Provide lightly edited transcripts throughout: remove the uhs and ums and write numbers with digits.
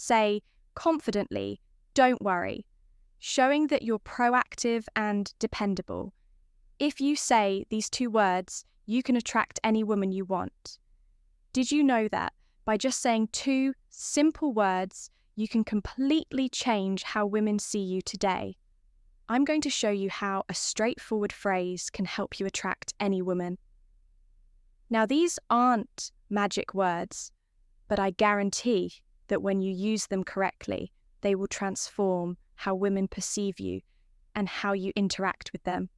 Say confidently, "Don't worry," showing that you're proactive and dependable. If you say these two words, you can attract any woman you want. Did you know that by just saying two simple words, you can completely change how women see you today? I'm going to show you how a straightforward phrase can help you attract any woman. Now, these aren't magic words, but I guarantee that when you use them correctly, they will transform how women perceive you and how you interact with them.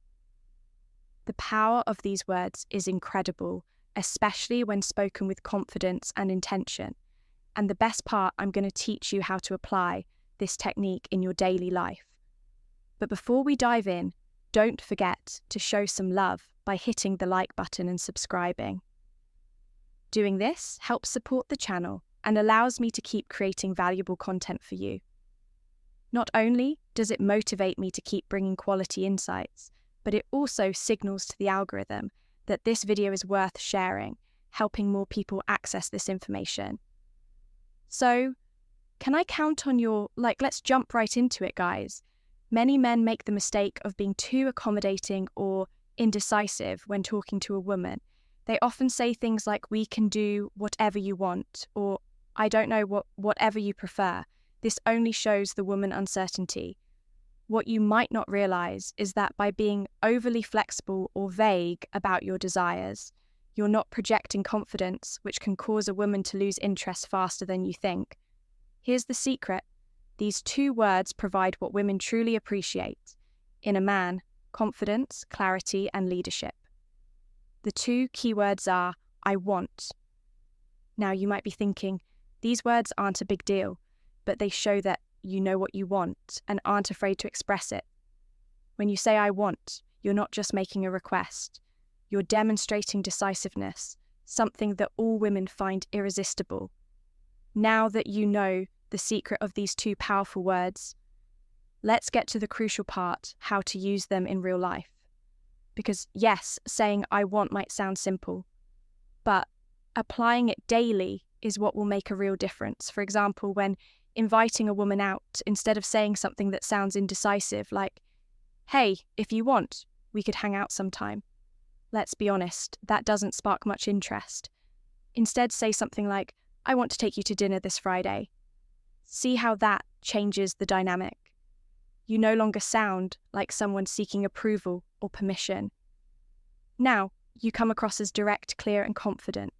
The power of these words is incredible, especially when spoken with confidence and intention. And the best part, I'm going to teach you how to apply this technique in your daily life. But before we dive in, don't forget to show some love by hitting the like button and subscribing. Doing this helps support the channel and allows me to keep creating valuable content for you. Not only does it motivate me to keep bringing quality insights, but it also signals to the algorithm that this video is worth sharing, helping more people access this information. So, can I count on your, let's jump right into it, guys. Many men make the mistake of being too accommodating or indecisive when talking to a woman. They often say things like, "We can do whatever you want," or "I don't know, whatever you prefer." This only shows the woman uncertainty. What you might not realize is that by being overly flexible or vague about your desires, you're not projecting confidence, which can cause a woman to lose interest faster than you think. Here's the secret. These two words provide what women truly appreciate. In a man, confidence, clarity, and leadership. The two keywords are, "I want." Now, you might be thinking, these words aren't a big deal, but they show that you know what you want and aren't afraid to express it. When you say "I want," you're not just making a request. You're demonstrating decisiveness, something that all women find irresistible. Now that you know the secret of these two powerful words, let's get to the crucial part, how to use them in real life. Because yes, saying "I want" might sound simple, but applying it daily is what will make a real difference. For example, when inviting a woman out, instead of saying something that sounds indecisive like, "Hey, if you want, we could hang out sometime." Let's be honest, that doesn't spark much interest. Instead, say something like, "I want to take you to dinner this Friday." See how that changes the dynamic. You no longer sound like someone seeking approval or permission. Now, you come across as direct, clear, and confident.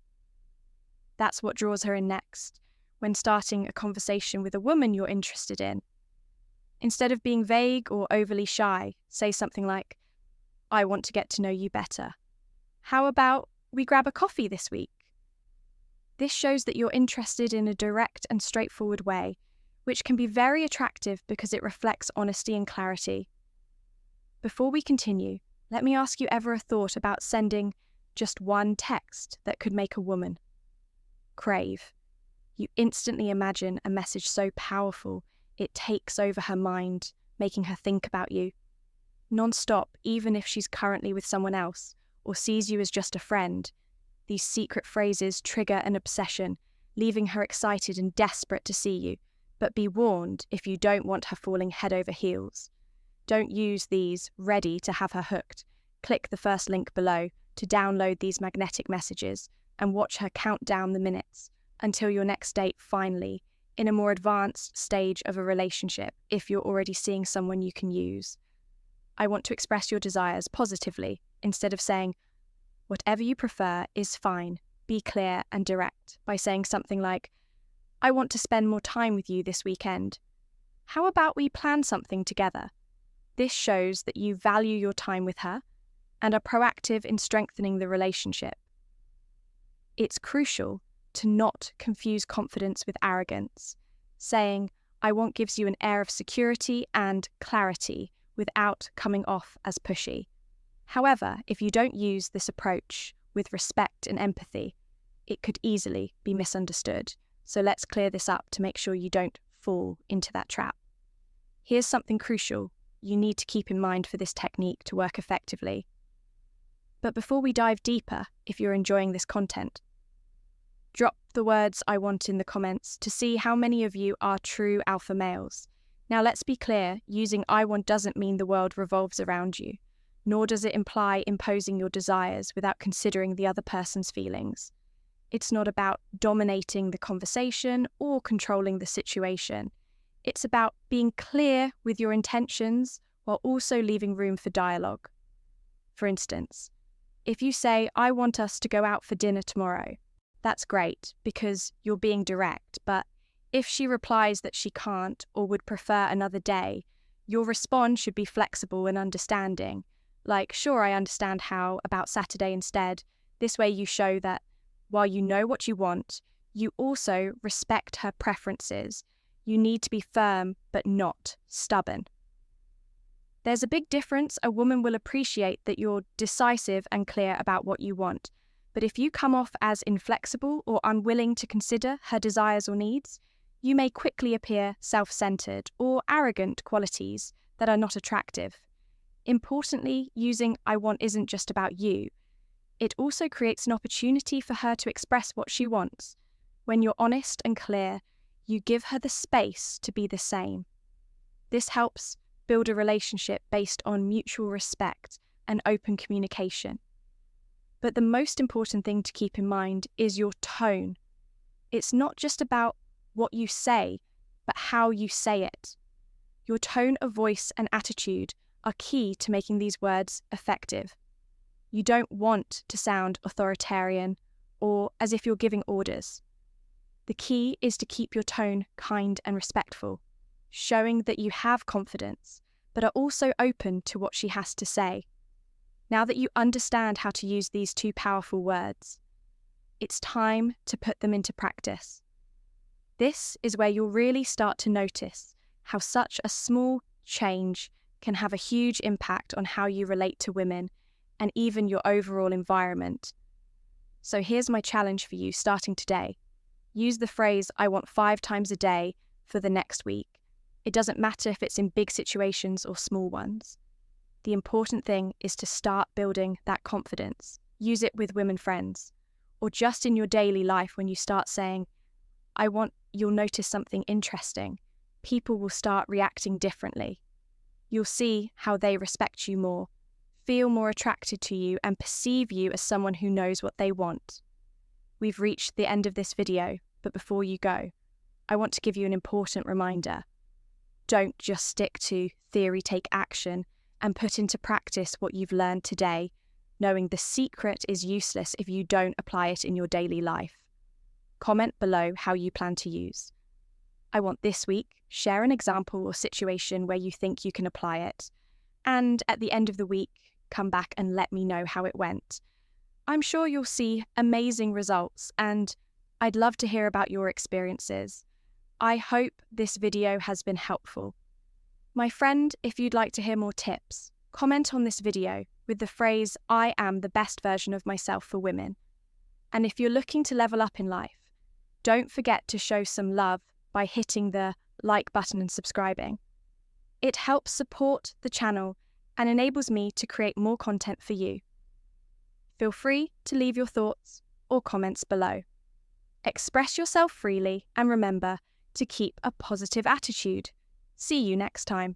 That's what draws her in next, when starting a conversation with a woman you're interested in. Instead of being vague or overly shy, say something like, "I want to get to know you better. How about we grab a coffee this week?" This shows that you're interested in a direct and straightforward way, which can be very attractive because it reflects honesty and clarity. Before we continue, let me ask you ever a thought about sending just one text that could make a woman crave? You instantly imagine a message so powerful it takes over her mind, making her think about you. Non-stop, even if she's currently with someone else or sees you as just a friend. These secret phrases trigger an obsession, leaving her excited and desperate to see you. But be warned if you don't want her falling head over heels. Don't use these ready to have her hooked. Click the first link below to download these magnetic messages and watch her count down the minutes until your next date finally, in a more advanced stage of a relationship if you're already seeing someone you can use. I want to express your desires positively instead of saying, "Whatever you prefer is fine." Be clear and direct by saying something like, "I want to spend more time with you this weekend. How about we plan something together?" This shows that you value your time with her and are proactive in strengthening the relationship. It's crucial to not confuse confidence with arrogance. Saying, "I want" gives you an air of security and clarity without coming off as pushy. However, if you don't use this approach with respect and empathy, it could easily be misunderstood. So let's clear this up to make sure you don't fall into that trap. Here's something crucial you need to keep in mind for this technique to work effectively. But before we dive deeper, if you're enjoying this content, drop the words I want in the comments to see how many of you are true alpha males. Now let's be clear, using I want doesn't mean the world revolves around you, nor does it imply imposing your desires without considering the other person's feelings. It's not about dominating the conversation or controlling the situation. It's about being clear with your intentions while also leaving room for dialogue. For instance, if you say, I want us to go out for dinner tomorrow, that's great because you're being direct, but if she replies that she can't or would prefer another day, your response should be flexible and understanding. Like, sure, I understand how about Saturday instead. This way you show that while you know what you want, you also respect her preferences. You need to be firm but not stubborn. There's a big difference. A woman will appreciate that you're decisive and clear about what you want. But if you come off as inflexible or unwilling to consider her desires or needs, you may quickly appear self-centered or arrogant, qualities that are not attractive. Importantly, using I want isn't just about you. It also creates an opportunity for her to express what she wants. When you're honest and clear, you give her the space to be the same. This helps build a relationship based on mutual respect and open communication. But the most important thing to keep in mind is your tone. It's not just about what you say, but how you say it. Your tone of voice and attitude are key to making these words effective. You don't want to sound authoritarian or as if you're giving orders. The key is to keep your tone kind and respectful, showing that you have confidence, but are also open to what she has to say. Now that you understand how to use these two powerful words, it's time to put them into practice. This is where you'll really start to notice how such a small change can have a huge impact on how you relate to women and even your overall environment. So here's my challenge for you starting today. Use the phrase, I want 5 times a day for the next week. It doesn't matter if it's in big situations or small ones. The important thing is to start building that confidence. Use it with women friends, or just in your daily life when you start saying, you'll notice something interesting. People will start reacting differently. You'll see how they respect you more, feel more attracted to you, and perceive you as someone who knows what they want. We've reached the end of this video, but before you go, I want to give you an important reminder. Don't just stick to theory, take action, and put into practice what you've learned today, knowing the secret is useless if you don't apply it in your daily life. Comment below how you plan to use. I want this week, share an example or situation where you think you can apply it, and at the end of the week, come back and let me know how it went. I'm sure you'll see amazing results, and I'd love to hear about your experiences. I hope this video has been helpful. My friend, if you'd like to hear more tips, comment on this video with the phrase, I am the best version of myself for women. And if you're looking to level up in life, don't forget to show some love by hitting the like button and subscribing. It helps support the channel and enables me to create more content for you. Feel free to leave your thoughts or comments below. Express yourself freely and remember to keep a positive attitude. See you next time.